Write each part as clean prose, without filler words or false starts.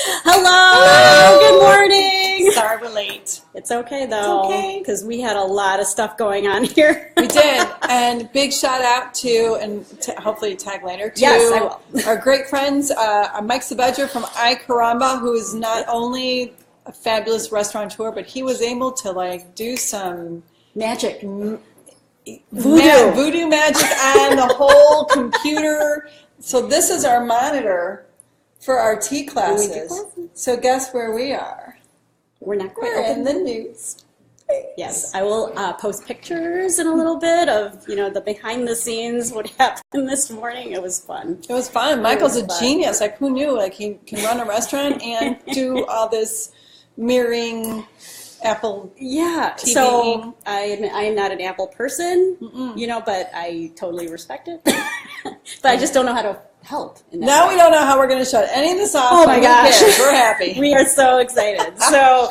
Hello. Good morning. Sorry we're late. It's okay though. It's okay. Because we had a lot of stuff going on here. We did. And big shout out to, and hopefully tag later, to Yes, I will. our great friends, Mike Sabedra from I Caramba, who is not only a fabulous restaurateur, but he was able to do some Magic. voodoo magic on the whole computer. So this is our monitor for our tea classes. So guess where we are? We're not quite We're open. in the news. Yes, I will post pictures in a little bit of the behind the scenes, what happened this morning. It was fun. It was fun. Michael's a fun. genius. Who knew? He can run a restaurant and do all this mirroring Apple. Yeah. TV. So I admit I am not an Apple person, Mm-mm. but I totally respect it. But I just don't know how to help. In that Now way. we don't know how we're going to shut any of this off. Oh but my who gosh. cares? We're happy. We are so excited. So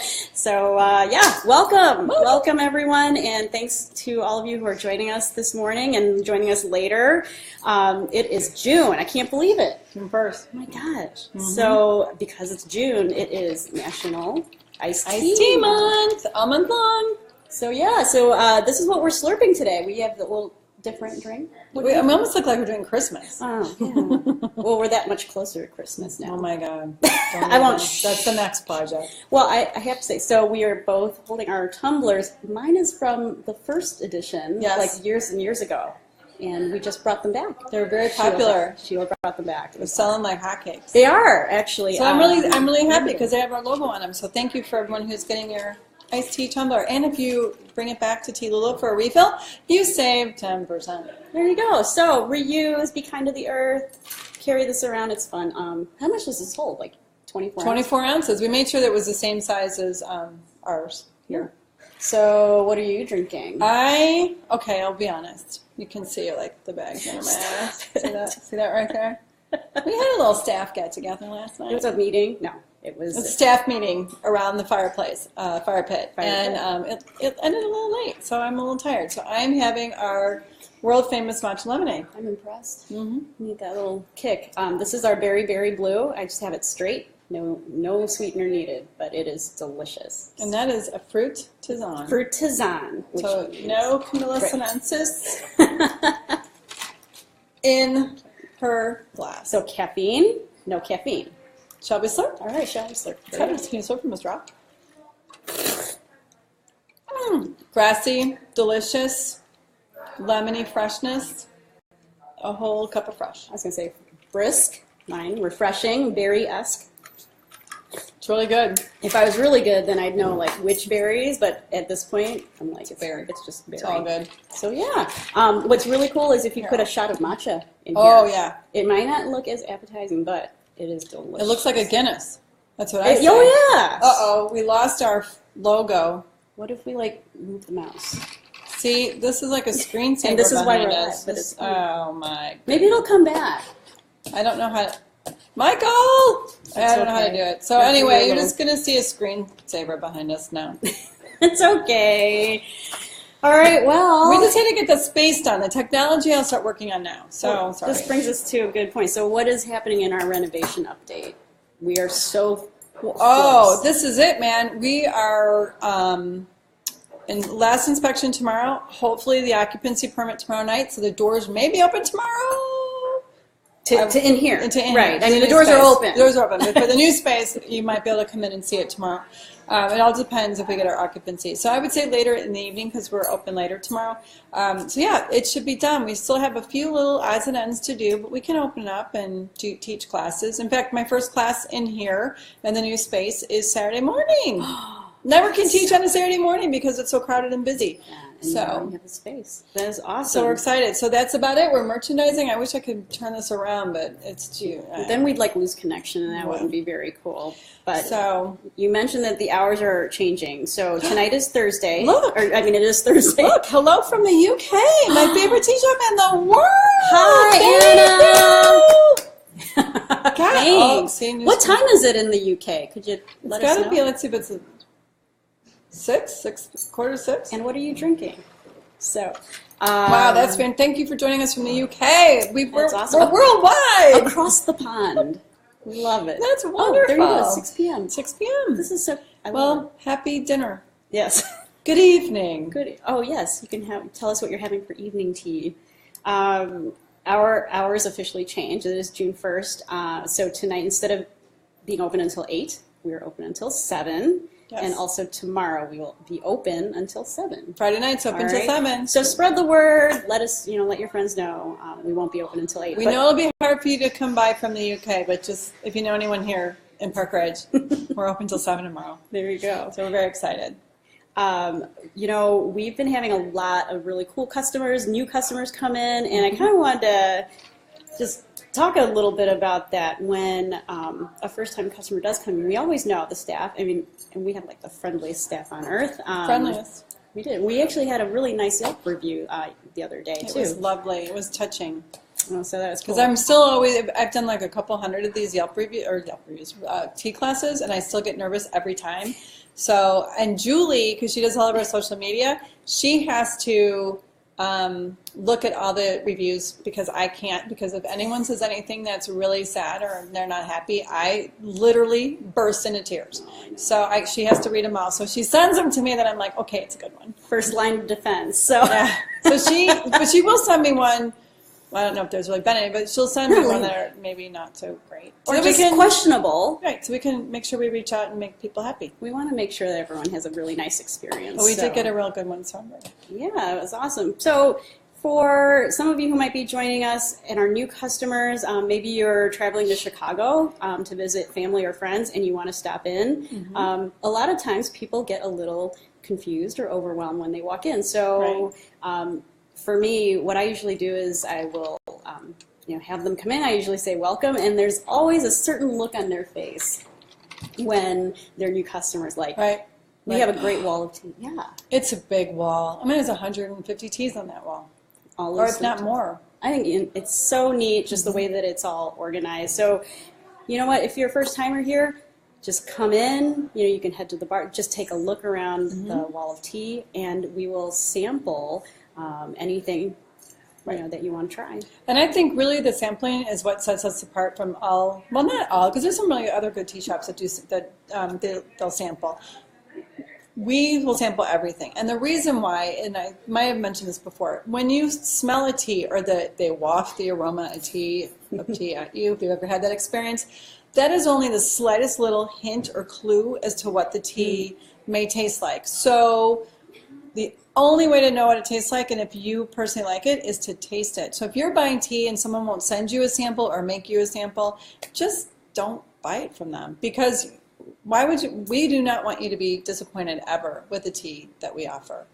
welcome everyone, and thanks to all of you who are joining us this morning and joining us later. It is June. I can't believe it. June 1st. Oh my gosh. So because it's June, it is National Iced Tea Month. All month long. So this is what we're slurping today. We have the little different drink. We almost look like we're doing Christmas. Oh, yeah. Well, we're that much closer to Christmas now. Oh my God. I won't. That's the next project. Well, I have to say, so we are both holding our tumblers. Mine is from the first edition, Yes. years and years ago, and we just brought them back. They're very popular. Sheila brought them back. They're selling like hotcakes. They are actually. So I'm really happy because they have our logo on them. So thank you for everyone who's getting your iced tea tumbler. And if you bring it back to Tea-Lula for a refill, you save 10%. There you go. So reuse, be kind to the earth, carry this around. It's fun. How much does this hold? 24 ounces? 24 ounces. We made sure that it was the same size as ours here. So what are you drinking? I'll be honest. You can see the bags under my eyes. See that right there? We had a little staff get together last night. It was a meeting? No, it was A staff meeting around the fire pit. And it ended a little late, so I'm a little tired. So I'm having our world famous matcha lemonade. I'm impressed. Mm-hmm. Need that little kick. This is our berry blue. I just have it straight. No sweetener needed, but it is delicious. And that is a fruit tisane. Fruit tisane. So no Camilla sinensis in her glass. So caffeine? No caffeine. Shall we slurp? All right, shall we slurp? Can you slurp from this drop? Grassy, delicious, lemony freshness. A whole cup of fresh. I was going to say brisk, mine, refreshing, berry-esque. It's really good. If I was really good, then I'd know which berries, but at this point, I'm like, berry. It's just berry. It's all good. So yeah. What's really cool is if you put a shot of matcha in here. Oh, yeah. It might not look as appetizing, but it is delicious. It looks like a Guinness. That's what I say. Oh, yeah. Uh-oh, we lost our logo. What if we, move the mouse? See, this is like a screensaver And this is why behind we're us. live, but Oh, my. Maybe it'll come back. I don't know how to... Michael! I don't know how to okay. do it. So That's anyway, you're little- just going to see a screensaver behind us now. It's okay. All right, well. We just had to get the space done. The technology I'll start working on now. So, sorry. This brings us to a good point. So what is happening in our renovation update? We are so close. This is it, man. We are in last inspection tomorrow. Hopefully the occupancy permit tomorrow night. So the doors may be open tomorrow. To in here. Right. I mean, the doors are open. The doors are open. But for the new space, you might be able to come in and see it tomorrow. It all depends if we get our occupancy. So I would say later in the evening because we're open later tomorrow. So yeah, it should be done. We still have a few little odds and ends to do, but we can open up and teach classes. In fact, my first class in here in the new space is Saturday morning. Never can teach on a Saturday morning because it's so crowded and busy. Yeah, and now So we have the space. That is awesome. So we're excited. So that's about it. We're merchandising. I wish I could turn this around, but it's too. Then we'd lose connection, and that wouldn't be very cool. But so you mentioned that the hours are changing. So tonight is Thursday. Look. It is Thursday. Look, hello from the UK, my favorite tea shop in the world. Hi, Anna. God, Thanks. see, What time is it in the UK? Could you let It's us got know? to be. Let's see if it's 6:45. And what are you drinking? So, Wow, that's been. Thank you for joining us from the UK. We're That's awesome. worldwide. Across the pond. Love it. That's Oh, wonderful. there you go. 6 p.m. 6 p.m. This is so. I love Well, happy dinner. it. Yes. Good evening. Good. Oh, yes. You can tell us what you're having for evening tea. Our hours officially changed. It is June 1st. So tonight, instead of being open until 8, we're open until 7. Yes. And also tomorrow we will be open until 7. Friday night's open All till right? 7. So spread the word. Let us, let your friends know. We won't be open until 8. We know it'll be hard for you to come by from the UK, but just if you know anyone here in Park Ridge, we're open till 7 tomorrow. There you go. So we're very excited. We've been having a lot of really cool customers, new customers come in, and I kind of wanted to just talk a little bit about that. When a first-time customer does come in, we always know the staff. I mean, and we have like the friendliest staff on earth. Friendliest. We did. We actually had a really nice Yelp review the other day, too. It was lovely. It was touching. Oh, so that was cool. Because I'm still always, I've done like a couple hundred of these Yelp reviews, tea classes, and I still get nervous every time. So, and Julie, because she does all of our social media, she has to look at all the reviews because I can't, because if anyone says anything that's really sad or they're not happy, I literally burst into tears. So she has to read them all. So she sends them to me, then I'm like, okay, it's a good one. First line of defense. So yeah. So but she will send me one. Well, I don't know if there's really been any, but she'll send me one that are maybe not so great. Or just questionable. Right, so we can make sure we reach out and make people happy. We want to make sure that everyone has a really nice experience. But we did get a real good one, so yeah, it was awesome. So for some of you who might be joining us and our new customers, maybe you're traveling to Chicago to visit family or friends and you want to stop in. Mm-hmm. A lot of times people get a little confused or overwhelmed when they walk in. So for me, what I usually do is I will have them come in. I usually say welcome, and there's always a certain look on their face when they're new customers. Like, we have a great wall of tea. Yeah. It's a big wall. I mean, there's 150 teas on that wall. Or if not more. I think it's so neat, just the way that it's all organized. So, you know what? If you're a first-timer here, just come in. You can head to the bar. Just take a look around the wall of tea, and we will sample anything that you want to try. And I think really the sampling is what sets us apart from all, well, not all, because there's some really other good tea shops that they'll sample. We will sample everything. And the reason why, and I might have mentioned this before, when you smell a tea or they waft the aroma of tea at you, if you've ever had that experience, that is only the slightest little hint or clue as to what the tea may taste like. So the only way to know what it tastes like, and if you personally like it, is to taste it. So if you're buying tea and someone won't send you a sample or make you a sample, just don't buy it from them, because why would you? We do not want you to be disappointed ever with the tea that we offer.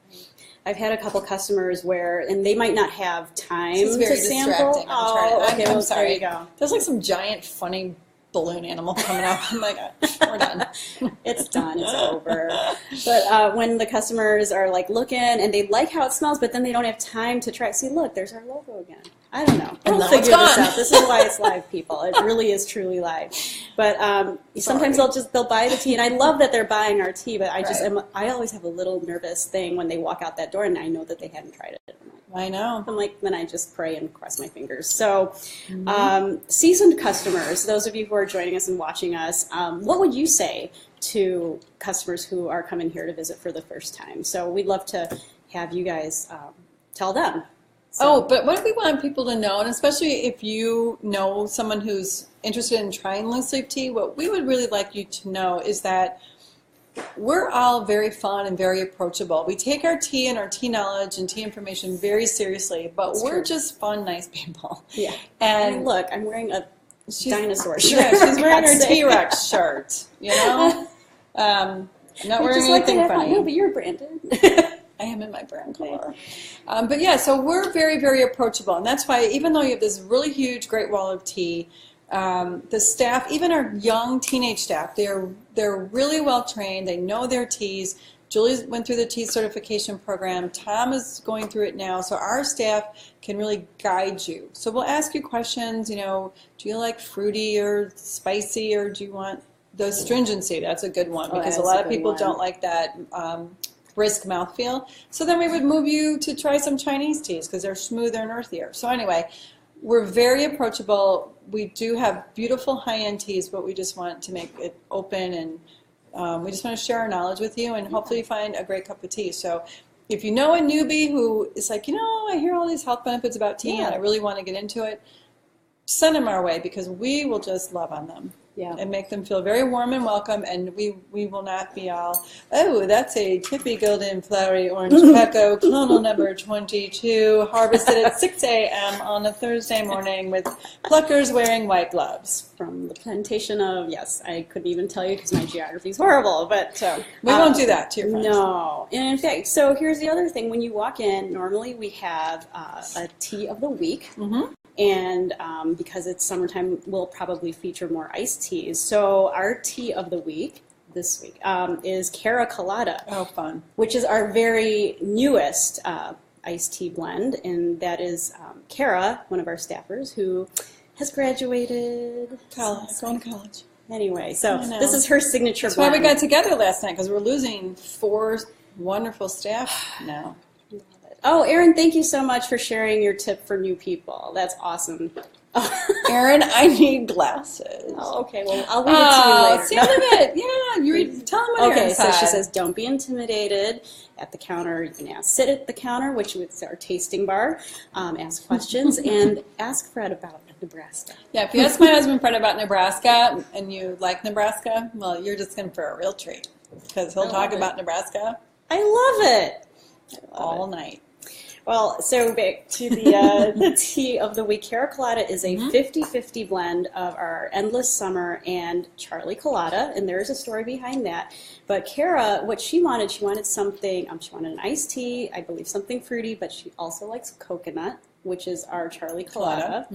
I've had a couple customers and they might not have time to sample. Distracting. I'm sorry. There you go. There's like some giant funny balloon animal coming up. I'm like, we're done. It's done. It's over. But when the customers are like looking and they like how it smells, but then they don't have time to try. See, look, there's our logo again. I don't know. We'll figure this out. This is why it's live, people. It really is truly live. But sometimes they'll buy the tea, and I love that they're buying our tea. But I always have a little nervous thing when they walk out that door, and I know that they hadn't tried it. I know. Then I just pray and cross my fingers. So, seasoned customers, those of you who are joining us and watching us, what would you say to customers who are coming here to visit for the first time? So we'd love to have you guys tell them. So. But what we want people to know, and especially if you know someone who's interested in trying loose leaf tea, what we would really like you to know is that we're all very fun and very approachable. We take our tea and our tea knowledge and tea information very seriously, but we're just fun, nice people. Yeah. And look, I'm wearing a dinosaur shirt. Yeah, she's wearing her T-Rex shirt, I'm not wearing anything funny. No, but you're branded. I am in my brand color. But yeah, so we're very, very approachable. And that's why even though you have this really huge, great wall of tea, the staff, even our young teenage staff, they're really well trained. They know their teas. Julie went through the tea certification program. Tom is going through it now. So our staff can really guide you. So we'll ask you questions, do you like fruity or spicy, or do you want the stringency? That's a good one, because a lot of people don't like that brisk mouthfeel. So then we would move you to try some Chinese teas because they're smoother and earthier. So anyway, We're very approachable. We do have beautiful high-end teas, but we just want to make it open, and we just want to share our knowledge with you, and hopefully find a great cup of tea. So if you know a newbie who is like, I hear all these health benefits about tea, and I really want to get into it, send them our way, because we will just love on them. Yeah. And make them feel very warm and welcome, and we will not be all, oh, that's a tippy golden flowery orange peco, clonal number 22, harvested at 6 a.m. on a Thursday morning with pluckers wearing white gloves. From the plantation of, yes, I couldn't even tell you because my geography is horrible, but so we won't do that to your friends. No. And in fact, so here's the other thing. When you walk in, normally we have a tea of the week. Mm-hmm. And because it's summertime, we'll probably feature more iced teas. So our tea of the week this week is Cara Colada. Oh, fun. Which is our very newest iced tea blend. And that is Cara, one of our staffers, who has graduated. Going to college. Anyway, so this is her signature blend. blend. That's why we got together last night, because we're losing 4 wonderful staff now. Oh, Erin, thank you so much for sharing your tip for new people. That's awesome. Erin, I need glasses. Oh, okay. Well, I'll read it to you later. See, I love it. Yeah, tell them what Erin said. So she says, don't be intimidated at the counter. You can sit at the counter, which is our tasting bar, ask questions, and ask Fred about Nebraska. Yeah, if you ask my husband Fred about Nebraska and you like Nebraska, well, you're just in for a real treat, because he'll talk about Nebraska. I love it. All night. Well, so back to the tea of the week. Cara Colada is a 50-50 blend of our Endless Summer and Charlie Colada, and there is a story behind that. But Cara, what she wanted something, she wanted an iced tea, I believe something fruity, but she also likes coconut, which is our Charlie Colada.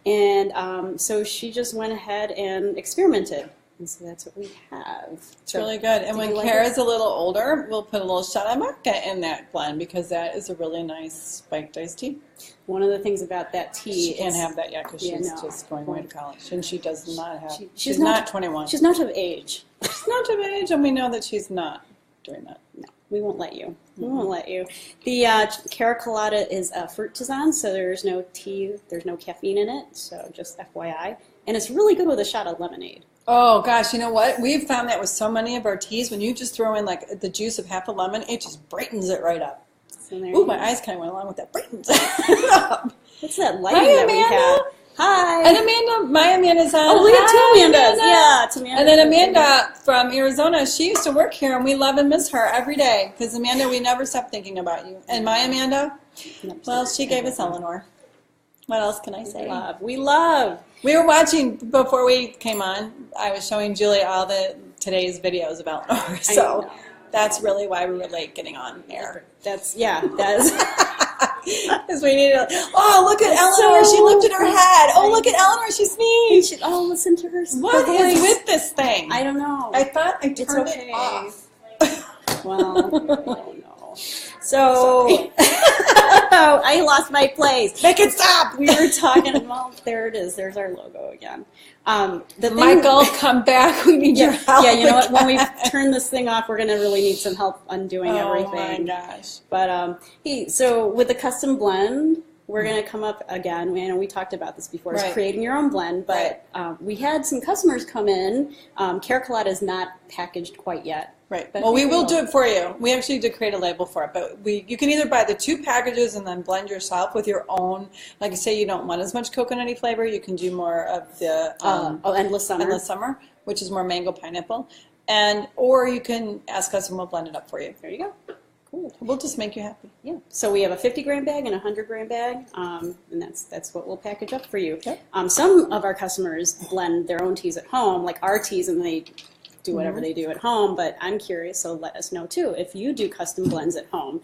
And so she just went ahead and experimented. And so that's what we have. It's really good. And when Cara's a little older, we'll put a little shot of maca in that blend, because that is a really nice spiked iced tea. One of the things about that tea, she can't have that yet because she's just going away to college, and she does not have. She's not not 21. She's not of age. She's not of age, and we know that she's not doing that. No, we won't let you. We won't let you. The Cara Colada is a fruit tisane, so there's no tea, there's no caffeine in it. So just FYI, and it's really good with a shot of lemonade. Oh gosh, you know what? We've found that with so many of our teas, when you just throw in like the juice of half a lemon, it just brightens it right up. So ooh, my eyes kind of went along with that. Brightens it up. What's that lighting that we have? Hi. And Amanda, my Amanda's on. Oh, we have 2 Amandas. Yeah, it's Amanda. And then Amanda from Arizona, she used to work here, and we love and miss her every day. Because Amanda, we never stop thinking about you. And my Amanda, well, she gave us Eleanor. What else can I say? We love. We were watching, before we came on, I was showing Julie all today's videos of Eleanor. So that's really why we were late getting on air. That's. Because we needed. Oh, look at Eleanor! She lifted her head. Oh, look at Eleanor! She sneezed. Listen to her. What is with this thing? I don't know. I thought I turned it off. Well, I don't know. So I lost my place. Make it stop. We were talking. Well, there it is. There's our logo again. Michael, come back. We need your help. Yeah, you know what? When we turn this thing off, we're going to really need some help undoing everything. Oh my gosh! But so with the custom blend, we're going to come up again. We talked about this before. It's creating your own blend, but we had some customers come in. Cara Colada is not packaged quite yet. Right. Well, we will do it for you. We actually did create a label for it, but you can either buy the 2 packages and then blend yourself with your own. Like you say, you don't want as much coconutty flavor. You can do more of the Endless Summer. Endless Summer, which is more mango pineapple, or you can ask us and we'll blend it up for you. There you go. Cool. We'll just make you happy. Yeah. So we have a 50-gram bag and a 100-gram bag, and that's what we'll package up for you. Okay. Some of our customers blend their own teas at home, like our teas, and they do whatever they do at home, but I'm curious, so let us know too if you do custom blends at home.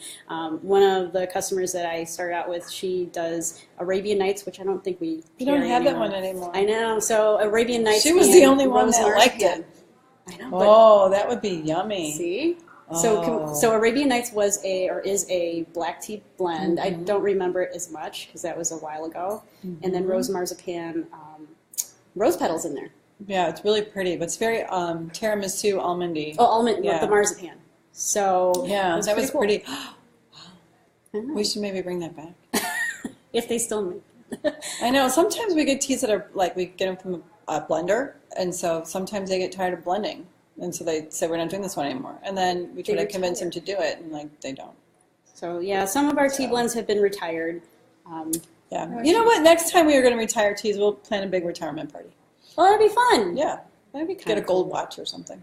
One of the customers that I started out with, she does Arabian Nights, which I don't think we don't have that one anymore. I know. So Arabian Nights. She was the only one that liked it. I know. Oh, that would be yummy. See? So Arabian Nights is a black tea blend. I don't remember it as much because that was a while ago. And then rose marzipan, rose petals in there. Yeah, it's really pretty, but it's very tiramisu almondy. Oh, almond with the marzipan. So yeah, that was cool. pretty. We should maybe bring that back if they still make. I know. Sometimes we get teas that are like, we get them from a blender, and so sometimes they get tired of blending, and so they say, we're not doing this one anymore. And then we try to convince them to do it, and like they don't. So yeah, some of our tea blends have been retired. Yeah. You know what? Next time we are going to retire teas, we'll plan a big retirement party. Well, that'd be fun. Yeah. That'd be kind Get a of gold watch or something.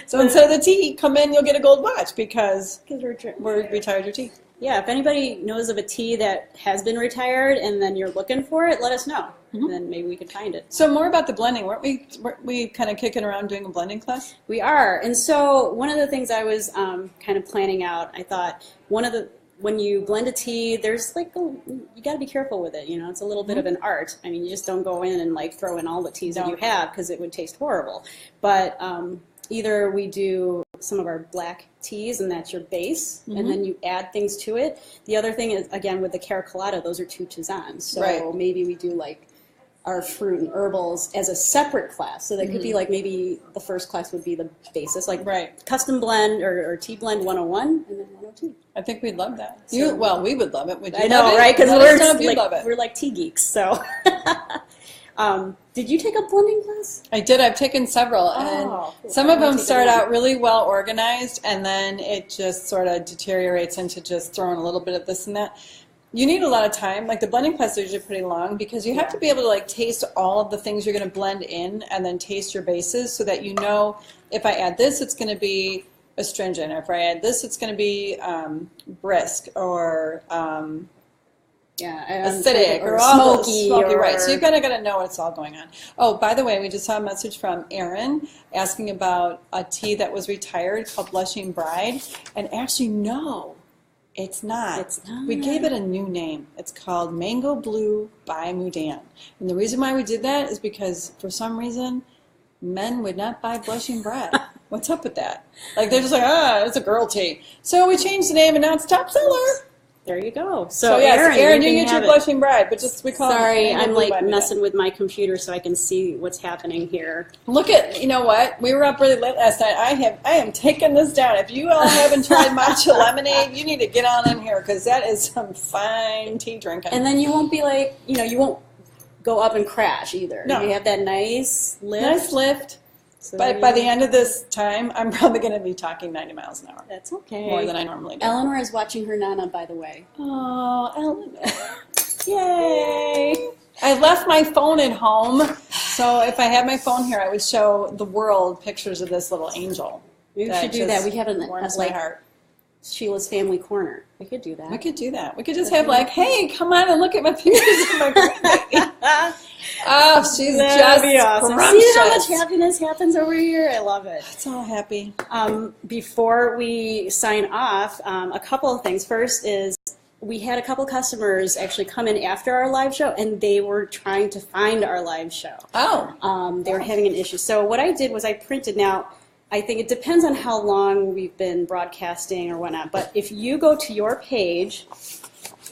So instead of the tea, come in, you'll get a gold watch because we're retired your tea. Yeah, if anybody knows of a tea that has been retired and then you're looking for it, let us know. And then maybe we could find it. So more about the blending. Weren't we kind of kicking around doing a blending class? We are. And so one of the things I was kind of planning out, I thought when you blend a tea, there's like you got to be careful with it. You know, it's a little bit of an art. I mean, you just don't go in and like throw in all the teas that you have because it would taste horrible. But either we do some of our black teas and that's your base, and then you add things to it. The other thing is, again, with the caracolata, those are 2 tisanes. So maybe we do like our fruit and herbals as a separate class. So that could be like maybe the first class would be the basis, like custom blend or tea blend 101 and then 102. I think we'd love that. Well, we would love it. Would you I know, love it? right? Because we're like tea geeks. So, did you take a blending class? I did. I've taken several, and some of them start out really well organized, and then it just sort of deteriorates into just throwing a little bit of this and that. You need a lot of time. Like the blending class is usually pretty long because you have to be able to like taste all of the things you're going to blend in, and then taste your bases so that you know if I add this, it's going to be astringent, or if I add this, it's going to be brisk or acidic or smoky, right? So you've got to know what's all going on. Oh, by the way, we just saw a message from Erin asking about a tea that was retired called Blushing Bride, and actually, no, it's not. It's not. We gave it a new name. It's called Mango Blue by Mudan, and the reason why we did that is because for some reason, men would not buy Blushing Bride. What's up with that? Like they're just like, it's a girl tea. So we changed the name, and now it's top seller. There you go. So yes, Erin, you get your Blushing Bride, but just we call Sorry, it. I'm like messing with my computer so I can see what's happening here. Look at, you know what? We were up really late last night. I am taking this down. If you all haven't tried matcha lemonade, you need to get on in here because that is some fine tea drinking. And then you won't be like, you won't go up and crash either. No. You have that nice lift. Nice lift. So But by the end of this time, I'm probably going to be talking 90 miles an hour. That's okay. More than I normally do. Eleanor is watching her Nana, by the way. Oh, Eleanor. Yay! I left my phone at home, so if I had my phone here, I would show the world pictures of this little angel. We should do that. We have warms my heart. Sheila's Family Corner. We could do that. We could do that. We could just have like, hey, come on and look at my pictures of my grandbaby. Oh, she's That'd just be awesome. scrumptious. See how much happiness happens over here? I love it. It's all happy. Before we sign off, a couple of things. First is we had a couple customers actually come in after our live show, and they were trying to find our live show. Oh. They were having an issue. So what I did was I printed. Now, I think it depends on how long we've been broadcasting or whatnot, but if you go to your page,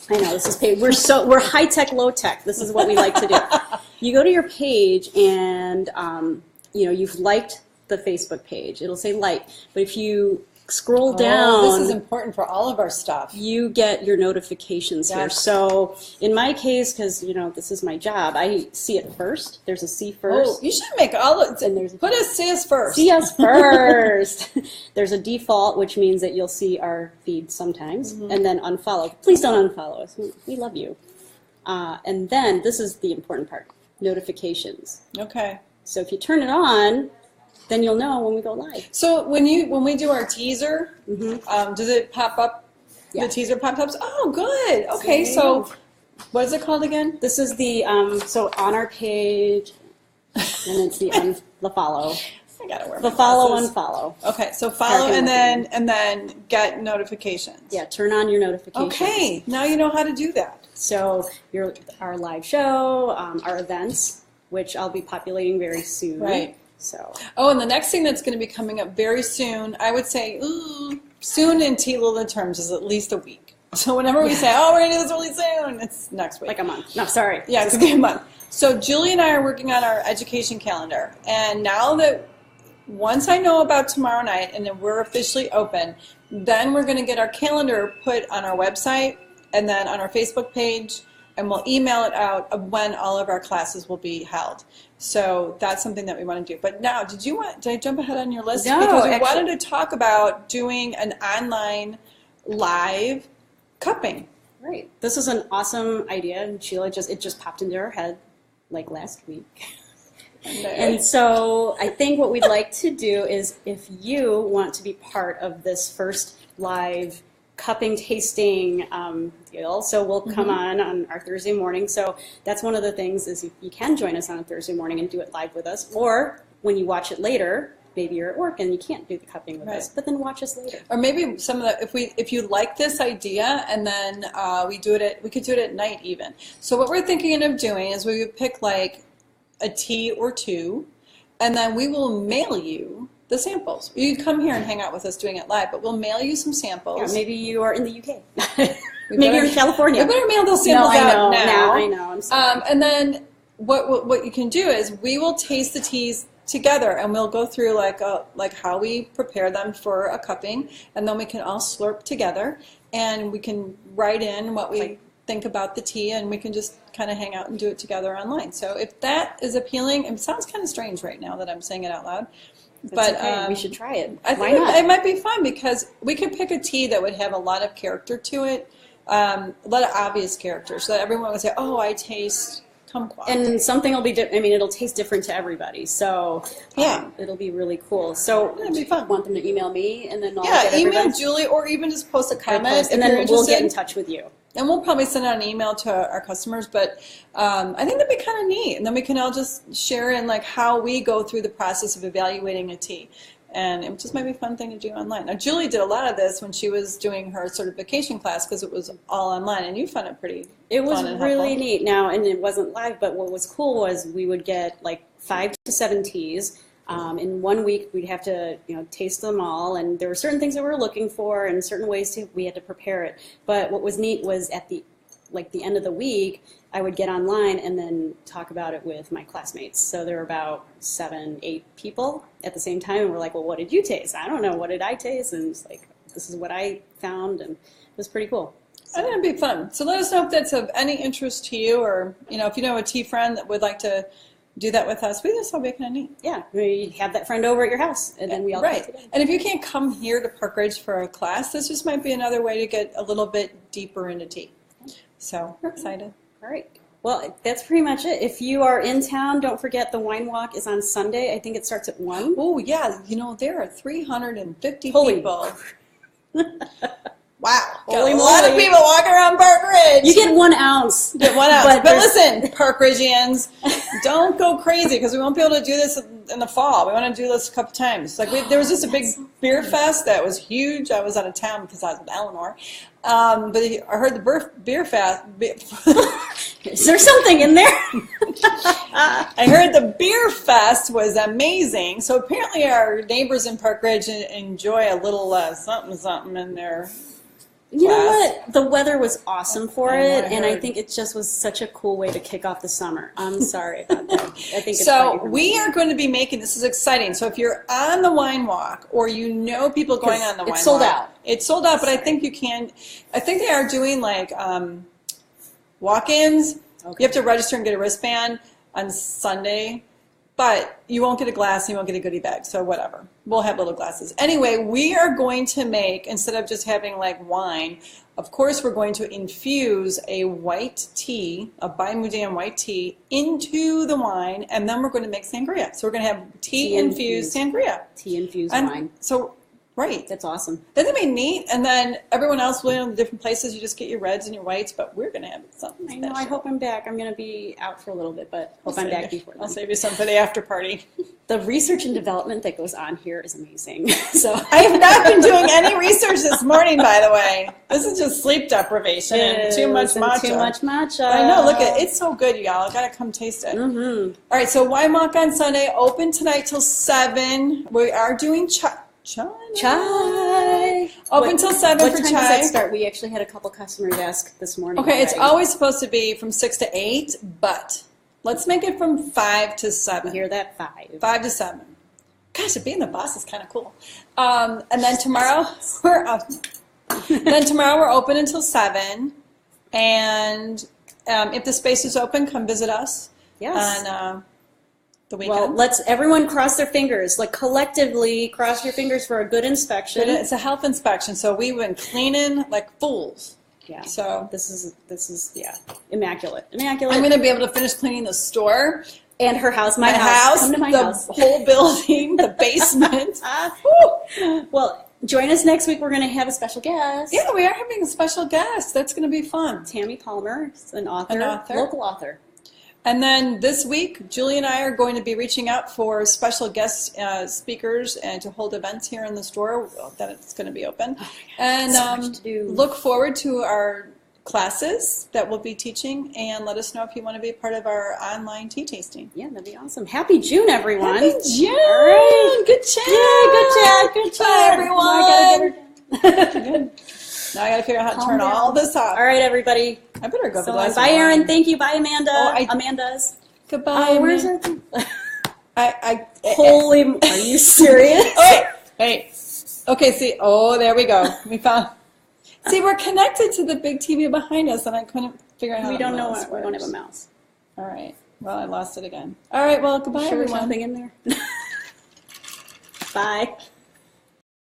I know this is paid. We're high tech, low tech. This is what we like to do. You go to your page and you've liked the Facebook page. It'll say like, but if you scroll down, this is important for all of our stuff. You get your notifications here. So in my case, because this is my job, I see it first. There's a see first. Oh, you should make all of it. Put us see us first. See us first. There's a default, which means that you'll see our feed sometimes, and then unfollow. Please don't unfollow us. We love you. And then this is the important part: notifications. Okay. So if you turn it on, then you'll know when we go live. So when we do our teaser, does it pop up? Yeah. The teaser pops up. Oh, good. Okay, so what is it called again? This is the so on our page, and it's the follow. I gotta wear the follow unfollow. Okay, so follow and then get notifications. Yeah, turn on your notifications. Okay, now you know how to do that. So our live show, our events, which I'll be populating very soon. Right. So. Oh, and the next thing that's going to be coming up very soon, I would say soon in Tea-Lula terms is at least a week. So whenever we say, we're going to do this really soon, it's next week. Like a month. No, sorry. Yeah, it's going to be a month. So Julie and I are working on our education calendar. And now that once I know about tomorrow night and then we're officially open, then we're going to get our calendar put on our website and then on our Facebook page and we'll email it out of when all of our classes will be held. So that's something that we want to do. But now, did I jump ahead on your list? No, because we actually, wanted to talk about doing an online live cupping. Right. This is an awesome idea, and Sheila it just popped into her head like last week. And so I think what we'd like to do is, if you want to be part of this first live cupping tasting deal, so we'll come on our Thursday morning. So that's one of the things, is you can join us on a Thursday morning and do it live with us, or when you watch it later, maybe you're at work and you can't do the cupping with us, but then watch us later. Or maybe some of the, if you like this idea, and then we could do it at night even. So what we're thinking of doing is we would pick like a tea or two, and then we will mail you the samples. You come here and hang out with us doing it live, but we'll mail you some samples. Yeah, maybe you are in the UK. Maybe you're in California. We better mail those samples out now. I know. I'm sorry. And then what you can do is we will taste the teas together, and we'll go through like how we prepare them for a cupping, and then we can all slurp together, and we can write in what we think about the tea, and we can just kind of hang out and do it together online. So if that is appealing, it sounds kind of strange right now that I'm saying it out loud. But okay. We should try it. I think it might be fun, because we could pick a tea that would have a lot of character to it, a lot of obvious characters, so that everyone would say, "Oh, I taste kumquat." And something will be it'll taste different to everybody. So it'll be really cool. So it'll be fun. Want them to email me, and then I'll get email Julie, or even just post a comment, and then we'll get in touch with you. And we'll probably send out an email to our customers, but I think that'd be kind of neat. And then we can all just share in like how we go through the process of evaluating a tea. And it just might be a fun thing to do online. Now, Julie did a lot of this when she was doing her certification class, because it was all online, and you found it pretty fun and really helpful. neat. Now, and it wasn't live, but what was cool was we would get like 5 to 7 teas. In 1 week, we'd have to, taste them all, and there were certain things that we were looking for, and certain ways we had to prepare it. But what was neat was at the end of the week, I would get online and then talk about it with my classmates. So there were about 7, 8 people at the same time, and we're like, "Well, what did you taste?" "I don't know. What did I taste?" And it's like, "This is what I found," and it was pretty cool. I think it'd be fun. So let us know if that's of any interest to you, or if you know a tea friend that would like to do that with us. We just all be kind of neat. Yeah, we have that friend over at your house, and then we all right. And if you can't come here to Park Ridge for a class, this just might be another way to get a little bit deeper into tea. So we're excited. All right. Well, that's pretty much it. If you are in town, don't forget the wine walk is on Sunday. I think it starts at 1. Oh yeah, there are 350 Holy people. Wow. Holy a lot of people walking around Park Ridge. You get 1 ounce. Get 1 ounce. But listen, Park Ridgians, don't go crazy, because we won't be able to do this in the fall. We want to do this a couple times. There was just a big beer fest that was huge. I was out of town because I was with Eleanor. But I heard the beer fest. Is there something in there? I heard the beer fest was amazing. So apparently our neighbors in Park Ridge enjoy a little something in their You know what? The weather was awesome for it, and I think it just was such a cool way to kick off the summer. I'm sorry about that. I think it's so we are going to be making, this is exciting. So if you're on the wine walk, or people going on the wine walk. It's sold out. It's sold out, but I think you can, I think they are doing like walk-ins. Okay. You have to register and get a wristband on Sunday. But you won't get a glass, and you won't get a goodie bag, so whatever. We'll have little glasses. Anyway, we are going to make, instead of just having like wine, of course we're going to infuse a white tea, a Bimudian white tea, into the wine, and then we're going to make sangria. So we're going to have tea-infused sangria. Tea-infused wine. So, right. That's awesome. Doesn't that be neat? And then everyone else will in the different places. You just get your reds and your whites, but we're going to have something special. I know. I hope I'm back. I'm going to be out for a little bit, but hope I'm back before then. I'll save you some for the after party. The research and development that goes on here is amazing. So I have not been doing any research this morning, by the way. This is just sleep deprivation and too much matcha. Too much matcha. I know. Look it's so good, y'all. I got to come taste it. Mm-hmm. All right. So wine walk on Sunday. Open tonight till 7. We are doing chai. Open till 7 for chai. What time does that start? We actually had a couple customers ask this morning. Okay, it's always supposed to be from 6 to 8, but let's make it from 5 to 7. You hear that? 5. 5 to 7. Gosh, being the boss is kind of cool. And then tomorrow we're open until 7, and if the space is open, come visit us. Yes. On the weekend. Well, let's everyone cross their fingers. Like collectively, cross your fingers for a good inspection. It's a health inspection, so we've been cleaning like fools. Yeah. So this is immaculate. Immaculate. I'm going to be able to finish cleaning the store. And her house, my house. Come to my house. The whole building, the basement. Well, join us next week. We're going to have a special guest. Yeah, we are having a special guest. That's going to be fun. Tammy Palmer, an author, local author. And then this week, Julie and I are going to be reaching out for special guest speakers and to hold events here in the store that it's going to be open. Oh my God, and look forward to our classes that we'll be teaching, and let us know if you want to be a part of our online tea tasting. Yeah, that'd be awesome. Happy June, everyone. Happy June. All right. Good chat. Yeah, good chat. Bye, everyone. Now Now I got to figure out how to turn all this off. All right, everybody. I better go. Bye, Erin. Thank you. Bye, Amanda. Oh, Amanda's. Goodbye. Where's our Holy. Are you serious? Hey. Okay, see. Oh, there we go. We found. See, we're connected to the big TV behind us, and I couldn't figure out how we don't know. We don't have a mouse. All right. Well, I lost it again. All right. Well, goodbye, Sure, everyone. nothing in there. Bye.